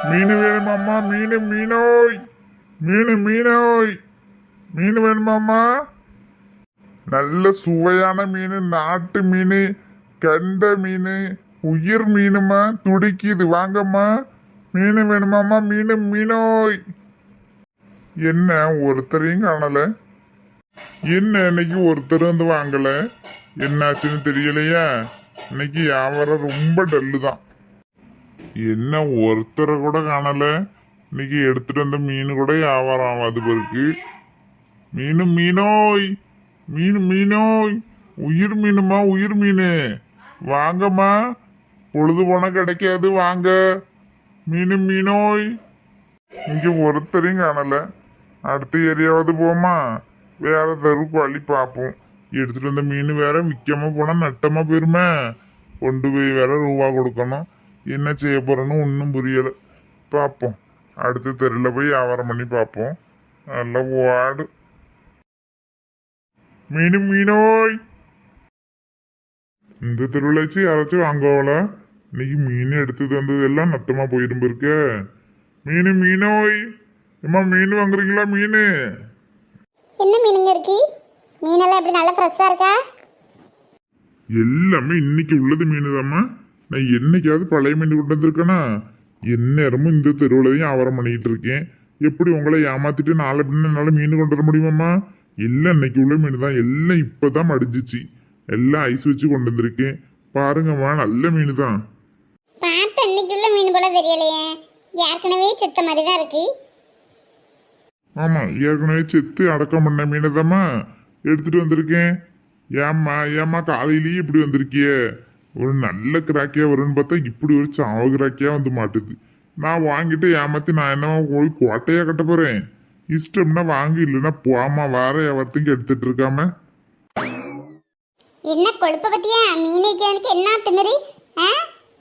மீன் வேணுமாம்மா? மீனோய், மீனோய், மீன் வேணுமாம்மா? நல்ல சுவையான மீன், நாட்டு மீன், கண்ட மீன், உயிர் மீனுமா, துடிக்குது. வாங்கம்மா. மீன் வேணுமாம்மா? மீனோய். என்ன ஒருத்தரையும் காணல? என்ன இன்னைக்கு ஒருத்தர் வந்து வாங்கல? என்னாச்சுன்னு தெரியலையா? இன்னைக்கு வியாபாரம் ரொம்ப டல்லு தான். என்ன ஒருத்தரை கூட காணல? இன்னைக்கு எடுத்துட்டு வந்த மீன் கூட வியாபாரம் ஆகாது பிறகு. மீனோய், மீனோய், உயிர் மீனுமா, உயிர் மீன். வாங்கம்மா, பொழுது போன கிடைக்காது. வாங்க. மீனோய். இங்க ஒருத்தரையும் காணல. அடுத்த ஏரியாவது போமா, வேற தெருவுக்கு வழி பார்ப்போம். எடுத்துட்டு வந்த மீன் வேற விற்காம போனா நட்டமா போயிருமே. கொண்டு போய் வேற ரூபா கொடுக்கணும். என்ன செய்ய போறேன்னு ஒன்றும் புரியலை. பார்ப்போம், அடுத்த தெருவில் போய் வியாபாரம் பண்ணி பார்ப்போம். நல்லா வாடு. மீனோய். இந்த தெருவில் வச்சு யாராச்சும் வாங்குவாள? இன்னைக்கு மீன் எடுத்து வந்தது எல்லாம் நட்டமா போயிரும் இருக்க. மீனோய். ஏம்மா, மீன் வாங்குறீங்களா? மீன் என்ன மீனுங்க இருக்கு? மீனெல்லாம் எப்படி நல்லா ஃப்ரெஷ்ஷா இருக்கா? எல்லாமே இன்னைக்கு உள்ளது மீன் தாம்மா. நான் என்னைக்காவது பழைய மீன் கொண்டு வந்திருக்கேனா? எந்நேரமும் இந்த தெருவுலையும் வியாபாரம் பண்ணிக்கிட்டு இருக்கேன். எப்படி உங்களை ஏமாத்திட்டு நாளை பின்ன என்னால் மீன் கொண்டு வர முடியுமாம்மா? எல்லாம் இன்னைக்கு உள்ள மீன் தான். எல்லாம் இப்போதான் மடிஞ்சிச்சு. எல்லாம் ஐஸ் வச்சு கொண்டு வந்திருக்கேன். பாருங்கம்மா, நல்ல மீன் தான். பார்த்து இன்னைக்கு உள்ள மீன் போல தெரியலையே. ஏற்கனவே செத்த மாதிரி தான் இருக்கு. ஆமா, ஏற்கனவே செத்து அடக்கம் பண்ண மீனை தாம்மா எடுத்துட்டு வந்திருக்கேன். ஏம்மா காலையிலேயே இப்படி வந்திருக்கிய? ஒரு நல்ல கிராக்கியா வரும்னு பார்த்தா இப்படி ஒரு சாவு கிராக்கியா வந்து மாட்டுது. நான் வாங்கிட்டு ஏமாத்தி நான் என்ன போய் கோட்டையா கட்ட போறேன்? இஷ்டம்னா வாங்கி, இல்லைன்னா போமா. வேற எவர்த்தையும் எடுத்துட்டு இருக்காம. என்ன கொழுப்ப பத்தியா? மீன் வைக்கிறதுக்கு என்ன திமிரு?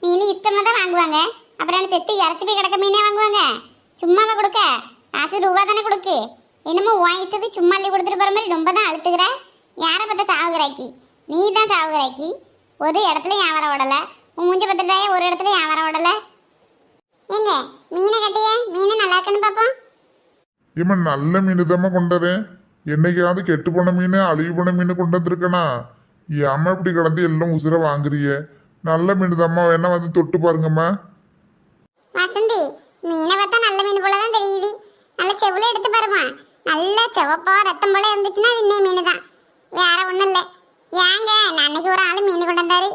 மீன் இஷ்டமா தான் வாங்குவாங்க. அப்புறம் செத்து இறச்சி போய் கிடக்க மீனே வாங்குவாங்க. சும்மாவா கொடுக்க? காசு ரூபா தானே கொடுக்கு. என்னமோ வாங்கிட்டது சும்மா அள்ளி கொடுத்துட்டு போற மாதிரி ரொம்ப தான் அழுத்துக்கிற. யாரை பார்த்தா சாவுகிறாக்கி? நீ தான் சாவுகிறாக்கி. ஒரு இடத்துல வியாபாரம் ஓடல. உன் மூஞ்ச பத்திரதாயே ஒரு இடத்துல வியாபாரம் ஓடல. எங்க மீனை கட்டிய? மீன் நல்லா இருக்குன்னு பார்ப்போம். ஏம்மா, நல்ல மீன் தாம்மா கொண்டறேன். என்னைக்காவது கெட்டு போன மீன், அழுகி போன மீன் கொண்டு வந்திருக்கேனா? ஏம்மா இப்படி கிடந்து எல்லாம் உசுர வாங்குறிய? நல்ல மீன் தாம்மா, வேணா வந்து தொட்டு பாருங்கம்மா. வசந்தி, மீனை பார்த்தா நல்ல மீன் போல தான் தெரியுது. நல்ல செவ்வளோ எடுத்து பாருமா. நல்ல செவப்பா ரத்தம் போல இருந்துச்சுன்னா அது இன்னும் மீன் தான், வேற ஒன்றும் இல்லை. ஏங்க, நான் அன்னைக்கு ஒரு ஆள் மீன் கொண்டு வந்தாரு.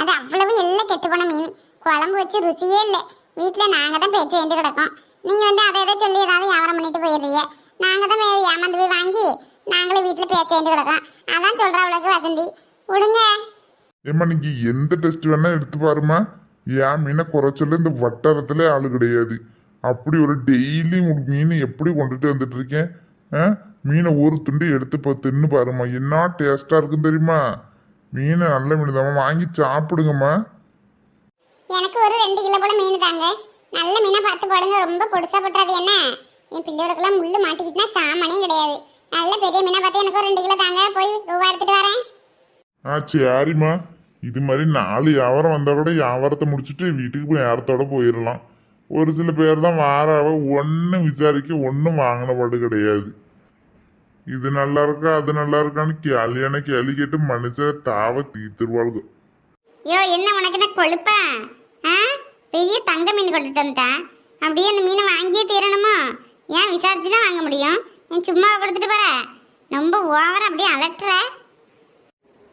அது அவ்வளவு எல்லாம் கெட்டு போன மீன். குழம்பு வச்சு ருசியே இல்லை. வீட்டில் நாங்கள் தான் பேச்சு வேண்டி கிடக்கோம். நீங்கள் வந்து அதை எதை சொல்லி ஏதாவது வியாபாரம் பண்ணிட்டு போயிடுறீங்க. நாங்கள் தான் ஏமாந்து போய் வாங்கி நாங்களே வீட்டில் பேச்சு வேண்டி கிடக்கோம். அதான் சொல்கிற அவளுக்கு வசந்தி, விடுங்க. ஏம்மா, நீங்க எந்த டெஸ்ட் வேணா எடுத்து பாருமா. ஏன் மீனை குறைச்சல இந்த வட்டாரத்துல ஆளு கிடையாது. அப்படி ஒரு டெய்லி மீன் எப்படி கொண்டுட்டு வந்துட்டு இருக்கேன். மீனை ஒரு துண்டு எடுத்து தின்னு பாருமா, என்ன டேஸ்டா இருக்குன்னு தெரியுமா? மீன் நல்ல மீன் தான், வாங்கி சாப்பிடுங்கம்மா. எனக்கு ஒரு 2 கிலோ போல மீன் தாங்க. நல்ல மீனை பார்த்து போடுங்க. ரொம்ப பொடுசா போட்டாது. என்ன என் பிள்ளைகளுக்கெல்லாம் முள்ளு மாட்டிக்கிட்டுனா சாமானே கிடையாது. நல்ல பெரிய மீனை பார்த்து எனக்கு ஒரு 2 கிலோ தாங்க. போய் ரூபா எடுத்துட்டு வரேன். சரிம்மா. இது மாதிரி 4 வியாபாரம் வந்தா கூட வியாபாரத்தை முடிச்சுட்டு வீட்டுக்கு போய் நேரத்தோட போயிடலாம். ஒரு சில பேர் தான் வாராவ ஒன்னும் விசாரிக்க ஒன்னும் வாங்கின பாடு கிடையாது. இது நல்லா இருக்கா அது நல்லா இருக்கான்னு கேள்வி கேட்டு மனுஷ தாவ தீத்துருவாளுங்க. யோ, என்ன உனக்கு என்ன கொழுப்பா? பெரிய தங்க மீன் கொண்டுட்டு வந்துட்டேன். அப்படியே அந்த மீனை வாங்கியே தீரணுமா? ஏன் விசாரிச்சு தான் வாங்க முடியும்? என் சும்மா கொடுத்துட்டு போற. ரொம்ப ஓவரா அப்படியே அலட்டுற.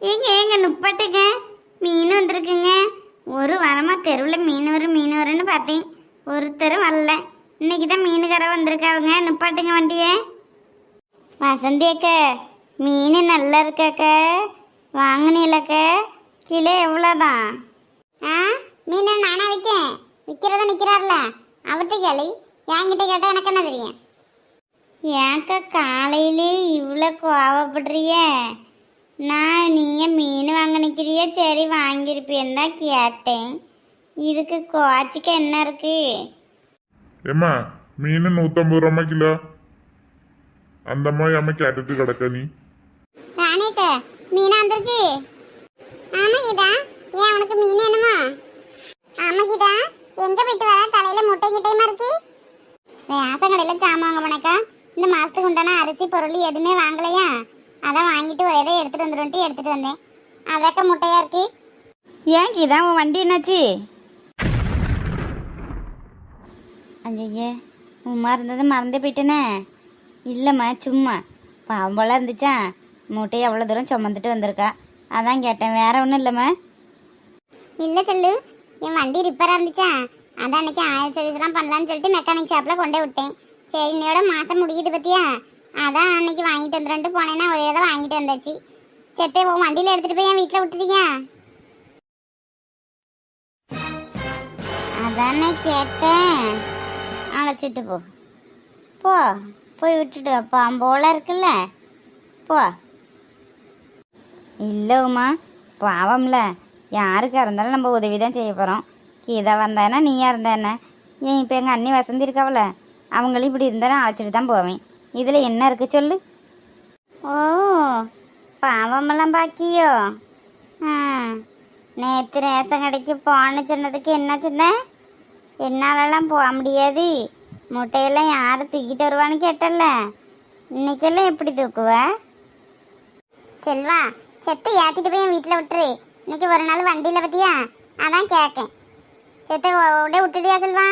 ஏங்க நுப்பட்டுங்க, மீன் வந்திருக்குங்க. ஒரு வாரமா தெருவில் மீன் வரும்னு பார்த்தேன். ஒருத்தரும் வரல. இன்னைக்கு தான் மீனுக்கார வந்திருக்காவுங்க. நுப்பாட்டுங்க வண்டியை. வசந்தி அக்கா, மீன் நல்லா இருக்காக்க, வாங்கினீங்களக்க? கிலோ எவ்வளோதான்? மீன் நானா விற்கேன். விற்கிறத நிற்கிறார்ல அவர்கிட்ட கேளு. என்கிட்ட கேட்டால் எனக்கு என்ன தெரியும்? ஏன்க்கா காலையிலே இவ்வளோ கோவப்படுறிய? நான் நீங்கள் மீன் வாங்க நிற்கிறிய, சரி வாங்கியிருப்பேன்னு தான் கேட்டேன். இதுக்கு கோச்சிக்க என்ன இருக்கு? ஏம்மா, மீன் 150 ரூபா கிலோ. அந்த மாதிரி அம்மா கேட்டுட்டு கிடக்க நீ. ராணிக்க மீனா வந்திருக்கு. ஆமா கீதா, ஏன் உனக்கு மீன் வேணுமா? ஆமா கீதா, எங்க போயிட்டு வர? தலையில முட்டை கிட்டையுமா இருக்கு. ரேஷன் கடையில சாமான் வாங்க போனக்கா. இந்த மாசத்துக்கு உண்டான அரிசி பொருள் எதுவுமே வாங்கலையா, அதான் வாங்கிட்டு ஒரே இதை எடுத்துட்டு வந்துருன்ட்டு எடுத்துட்டு வந்தேன். அதக்க முட்டையா இருக்கு. ஏன் கீதா உன் வண்டி என்னாச்சு? ஐயே உமா இருந்தது மறந்தே போயிட்டேனே. இல்லைம்மா சும்மா பாவம் போல இருந்துச்சா, மூட்டையை அவ்வளோ தூரம் சுமந்துட்டு வந்திருக்கா, அதான் கேட்டேன், வேற ஒன்றும் இல்லைம்மா. இல்ல செல்லு, என் வண்டி ரிப்பேரா இருந்துச்சா, அதான் அன்னைக்கு ஆயில் சர்வீஸ்லாம் பண்ணலான்னு சொல்லிட்டு மெக்கானிக் ஷாப்ல கொண்டே விட்டேன். சரி இன்னையோட மாசம் முடியுது பத்தியா, அதான் அன்னைக்கு வாங்கிட்டு வந்துட்டு போனேன்னா ஒரே இதை வாங்கிட்டு வந்தாச்சு. செத்தே உன் வண்டியில எடுத்துட்டு போய் என் வீட்டில் விட்டுட்டீங்க. அதானே கேட்டேன். அழைச்சிட்டு போ போ, போய் விட்டுட்டு பாம்போல இருக்குல்ல, போ. இல்லை உமா பாவம்ல, யாருக்கா இருந்தாலும் நம்ம உதவி தான் செய்ய போகிறோம். கீதா வந்தானா நீயா இருந்தா என்ன? ஏன் இப்போ எங்கள் அண்ணி வசந்தி இருக்காவல, அவங்களும் இப்படி இருந்தாலும் அழைச்சிட்டு தான் போவேன். இதில் என்ன இருக்கு சொல்லு? ஓ பாவமெல்லாம் பாக்கியோ? நேற்று ரேஷன் கடைக்கு போன சொன்னதுக்கு என்ன சொன்ன? என்னாலலாம் போக முடியாது, முட்டையெல்லாம் யார் தூக்கிட்டு வருவான்னு கேட்டல, இன்னைக்கெல்லாம் எப்படி தூக்குவ? செல்வா செத்தை ஏற்றிட்டு போய் என் வீட்டில் விட்டுரு. இன்னைக்கு ஒரு நாள் வண்டியில் பற்றியா, அதான் கேட்கேன். செத்தை உடனே விட்டுட்டியா செல்வா?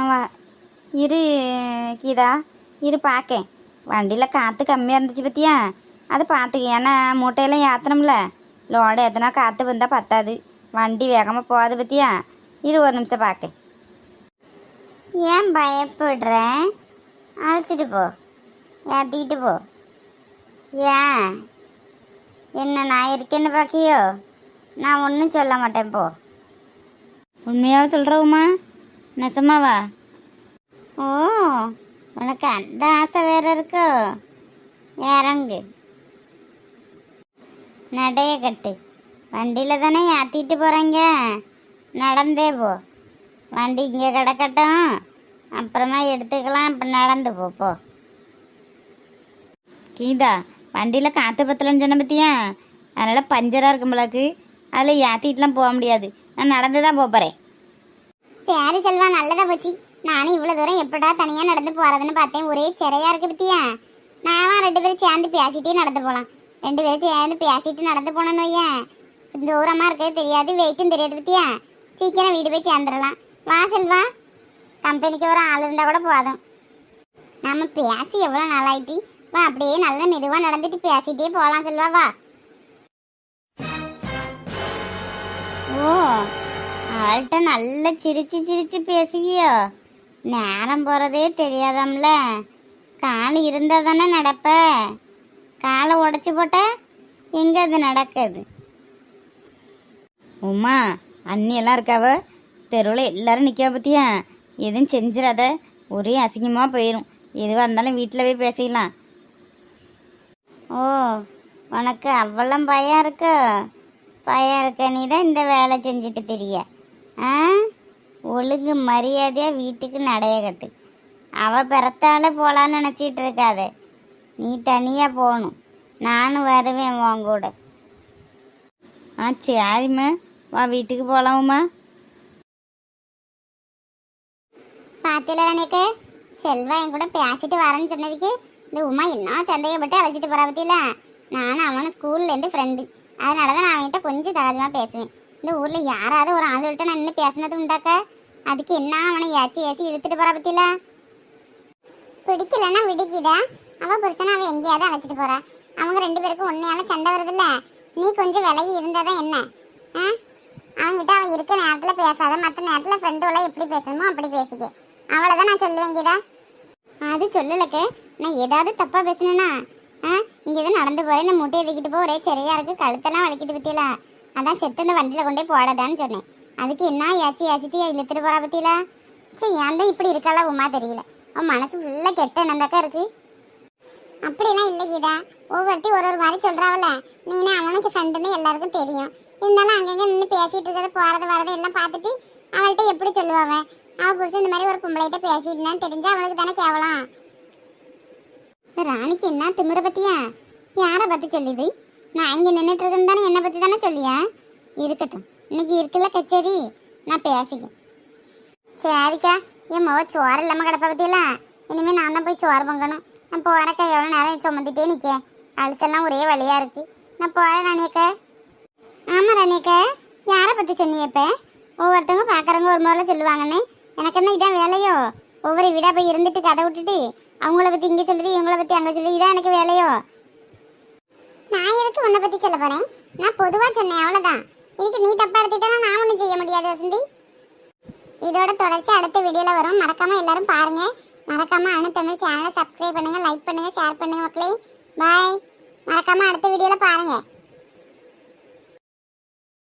வா இரு கீதா, இரு பார்க்கேன். வண்டியில் காற்று கம்மியாக இருந்துச்சு பற்றியா, அதை பார்த்துக்க. ஏன்னா மூட்டையெல்லாம் ஏற்றணும்ல, லோடு ஏற்றினா காற்று வந்தால் பத்தாது, வண்டி வேகமாக போகாது பற்றியா. இரு ஒரு நிமிஷம் பார்க்கேன். ஏன் பயப்படுற? அழைச்சிட்டு போ, ஏற்றிக்கிட்டு போ. ஏன் என்ன நான் இருக்கேன்னு பாக்கியோ? நான் ஒன்றும் சொல்ல மாட்டேன், போ. உண்மையாக சொல்கிறவுமா? நெசமாவா? ஓ உனக்கு அந்த ஆசை வேற இருக்கோ? இறங்கு, நடைய கட்டு. வண்டியில் தானே ஏற்றிட்டு போகிறாங்க, நடந்தே போ. வண்டி இங்கே கிடக்கட்டும், அப்புறமா எடுத்துக்கலாம். இப்போ நடந்து போ போ. கீதா வண்டியில் காற்று பத்தலன்னு சொன்ன பற்றியா, அதனால் பஞ்சராக இருக்கும்பளாக்கு, அதில் ஏற்றிட்டுலாம் போக முடியாது, நான் நடந்து தான் போகிறேன். சரி செல்வா, நல்லதா போச்சு. நானும் இவ்வளோ தூரம் எப்படா தனியாக நடந்து போகிறதுன்னு பார்த்தேன், ஒரே சிறையா இருக்கு பத்தியா. நான் 2 பேரும் சேர்ந்து பேசிட்டே நடந்து போகலாம். 2 பேரும் சேர்ந்து பேசிட்டு நடந்து போனோன்னு வையேன், தூரமாக இருக்கிறது தெரியாது, வெயிட்டும் தெரியாது பத்தியா. சீக்கிரம் வீடு போய் சேர்ந்துடலாம். வா செல்வா, கம்பெனிக்கு ஒரு ஆள் இருந்தால் கூட போதும். நம்ம பேசி எவ்வளோ நாளாயிட்டு. வா அப்படியே நல்லா மெதுவாக நடந்துட்டு பேசிட்டே போகலாம் செல்வா, வா. ஓ அவள்கிட்ட நல்லா சிரிச்சு சிரிச்சு பேசுவியோ? நேரம் போகிறதே தெரியாதாம்ல. கால் இருந்தால் தானே நடப்ப, காலை உடச்சி போட்ட எங்கே அது நடக்குது? உமா அண்ணியெல்லாம் இருக்காவ, தெருவில் எல்லாரும் நிற்க பற்றியா, எதுவும் செஞ்சிடாத, ஒரே அசிங்கமாக போயிடும். எதுவாக இருந்தாலும் வீட்டில் போய் பேசிக்கலாம். ஓ உனக்கு அவ்வளோ பயம் இருக்கோ? பயம் இருக்க நீ தான் இந்த வேலை செஞ்சுட்டு தெரிய. ஒழுங்கு மரியாதையாக வீட்டுக்கு நடைய கட்டு. அவள் பிறத்தால போகலான்னு நினச்சிட்டு இருக்காத, நீ தனியாக போகணும். நானும் வருவேன் உன் கூட. சரிம்மா, வா வீட்டுக்கு போகலாமும்மா. பார்த்தில எனக்கு செல்வா என் கூட பேசிட்டு வரேன்னு சொன்னதுக்கு இந்த உமா என்ன சந்தேகப்பட்டு அழைச்சிட்டு போகிறா பற்றியில. நானும் அவனும் ஸ்கூல்லேருந்து ஃப்ரெண்டு, அதனால தான் நான் அவன்கிட்ட கொஞ்சம் சகஜமாக பேசுவேன். இந்த ஊரில் யாராவது ஒரு ஆள்கிட்ட நான் இன்னும் பேசினது உண்டாக்க, அதுக்கு என்ன அவனை ஏச்சி இழுத்துட்டு போகிறா பற்றியில. பிடிக்கலன்னா விடுக்கிதா, அவள் புருஷனை அவன் எங்கேயாவது அழைச்சிட்டு போகிறா. அவங்க 2 பேருக்கும் உண்மையான சண்டை வருதுல்ல, நீ கொஞ்சம் விலகி இருந்தால் தான் என்ன. அவங்ககிட்ட அவன் இருக்க நேரத்தில் பேசாத, மற்ற நேரத்தில் ஃப்ரெண்டோட எப்படி பேசணுமோ அப்படி பேசிக்க. அவ்வளோதான் நான் சொல்லுவேன் கீதா. அது சொல்லலக்கு, நான் ஏதாவது தப்பாக பேசினேன்னா இங்கே தான் நடந்து போகிறேன், இந்த மூட்டையை தூக்கிட்டு போ, ஒரே சரியா இருக்குது, கழுத்தெல்லாம் வலிக்குது பற்றியில, அதான் செத்து இந்த வண்டியில் கொண்டே போடாதான்னு சொன்னேன். அதுக்கு என்ன ஏச்சிட்டு இழுத்துட்டு போகிறா பற்றியில. சரி ஏன் தான் இப்படி இருக்காளா உமா தெரியல. அவன் மனசு ஃபுல்லாக கெட்ட எண்ணந்தாக்கா இருக்குது. அப்படிலாம் இல்லை கீதா, ஒவ்வொருத்தி ஒரு மாதிரி சொல்கிறாவல. நீனே அவனுக்கு ஃப்ரெண்டுன்னு எல்லாருக்கும் தெரியும். இருந்தாலும் அங்கங்கே நின்று பேசிகிட்டு இருக்கிறத போகிறது வரது எல்லாம் பார்த்துட்டு அவள்கிட்ட எப்படி சொல்லுவாவ? அவள் புருஷன் இந்த மாதிரி ஒரு பொம்பளைகிட்ட பேசிட்டுனான்னு தெரிஞ்சா அவளுக்கு தானே கேவலாம். ராணிக்கு என்ன திமிர பற்றியா? யாரை பற்றி சொல்லிது? நான் இங்கே நின்றுட்டு இருக்கேன்னு தானே என்னை பற்றி தானே சொல்லியா? இருக்கட்டும், இன்னைக்கு இருக்குல்ல கச்சேரி, நான் பேசிக்கேன். சரிக்கா, என் முக சோறு இல்லாமல் கிடப்ப பற்றியெல்லாம் இனிமேல் நான் தான் போய் சோறு பொங்கணும். நான் போகிறக்கா, எவ்வளோ நேரம் சுமந்துட்டே நிற்கேன், அழுத்தெல்லாம் ஒரே வழியாக இருக்குது. நான் போகிறேன் ராணியக்கா. ஆமாம் ராணியக்கா, யாரை பற்றி சொன்னியப்ப? ஒவ்வொருத்தவங்க பார்க்குறவங்க ஒரு முறையில் சொல்லுவாங்கன்னு. எனக்கு என்ன இதான் வேலையோ? ஒவ்வொரு வீடாக போய் இருந்துட்டு கதை விட்டுட்டு அவங்கள பற்றி இங்கே சொல்லுது, இவங்கள பற்றி அங்கே சொல்லுது, இதான் எனக்கு வேலையோ? நான் எதுக்கு உன்னை பற்றி சொல்ல போகிறேன்? நான் பொதுவாக சொன்னேன், அவ்வளோதான். இதுக்கு நீ தப்பா எடுத்துட்டா நான் ஒன்றும் செய்ய முடியாது வசந்தி. இதோட தொடர்ச்சி அடுத்த வீடியோவில் வரும். மறக்காமல் எல்லாரும் பாருங்கள். மறக்காமல் அணு தமிழ் சேனலை சப்ஸ்கிரைப் பண்ணுங்கள், லைக் பண்ணுங்கள், ஷேர் பண்ணுங்கள் மக்களே. பாய். மறக்காமல் அடுத்த வீடியோவில் பாருங்கள்.